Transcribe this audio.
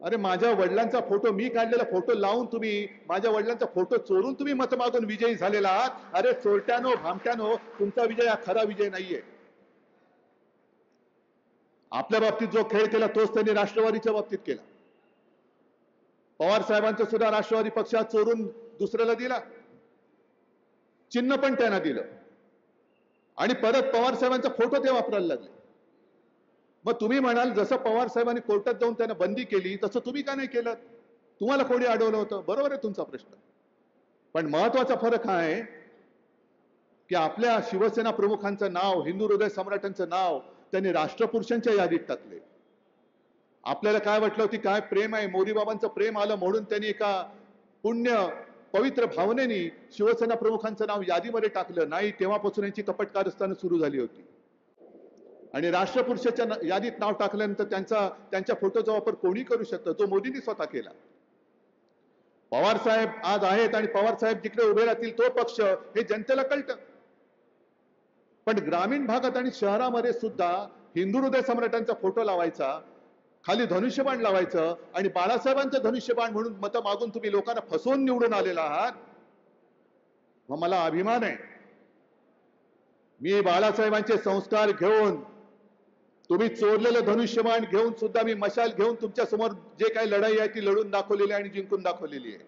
अरे माझ्या वडिलांचा फोटो, मी काढलेला फोटो लावून तुम्ही माझ्या वडिलांचा फोटो चोरून तुम्ही मत मागून विजयी झालेला आहात. अरे चोरट्यानो, भामट्यानो, तुमचा विजय हा खरा विजय नाहीये. आपल्या बाबतीत जो खेळ केला तोच त्यांनी राष्ट्रवादीच्या बाबतीत केला. पवार साहेबांचं सुद्धा राष्ट्रवादी पक्षात चोरून दुसऱ्याला दिला, चिन्ह पण त्यांना दिलं आणि परत पवार साहेबांचा फोटो ते वापरायला लागले. मग तुम्ही म्हणाल जसं पवार साहेबांनी कोर्टात जाऊन त्यांना बंदी केली तसं तुम्ही का नाही केलं? तुम्हाला कोणी अडवलं होतं? बरोबर आहे तुमचा प्रश्न. पण महत्वाचा फरक हा आहे की आपल्या शिवसेना प्रमुखांचं नाव, हिंदू हृदय सम्राटांचं नाव त्यांनी राष्ट्रपुरुषांच्या यादीत टाकले. आपल्याला काय वाटलं की काय प्रेम आहे, मोरीबाबांचं प्रेम आलं म्हणून त्यांनी एका पुण्य पवित्र भावनेने शिवसेना प्रमुखांचं नाव यादीमध्ये टाकलं नाही. तेव्हापासून यांची कपट कारस्थानं सुरू झाली होती आणि राष्ट्रपुरुषाच्या यादीत नाव टाकल्यानंतर त्यांच्या फोटोचा वापर कोणी करू शकतं, जो मोदींनी स्वतः केला. पवार साहेब आज आहेत आणि पवार साहेब जिकडे उभे राहतील तो पक्ष, हे जनतेला कळतं. पण ग्रामीण भागात आणि शहरामध्ये सुद्धा हिंदू हृदय सम्राटांचा फोटो लावायचा, खाली धनुष्यबाण लावायचं आणि बाळासाहेबांचं धनुष्यबाण म्हणून मतं मागून तुम्ही लोकांना फसवून निवडून आलेला आहात. मग मला अभिमान आहे. मी बाळासाहेबांचे संस्कार घेऊन, तुम्ही चोरलेलं धनुष्यबाण घेऊन सुद्धा मी मशाल घेऊन तुमच्या समोर जे काही लढाई आहे ती लढून दाखवलेली आहे आणि जिंकून दाखवलेली आहे.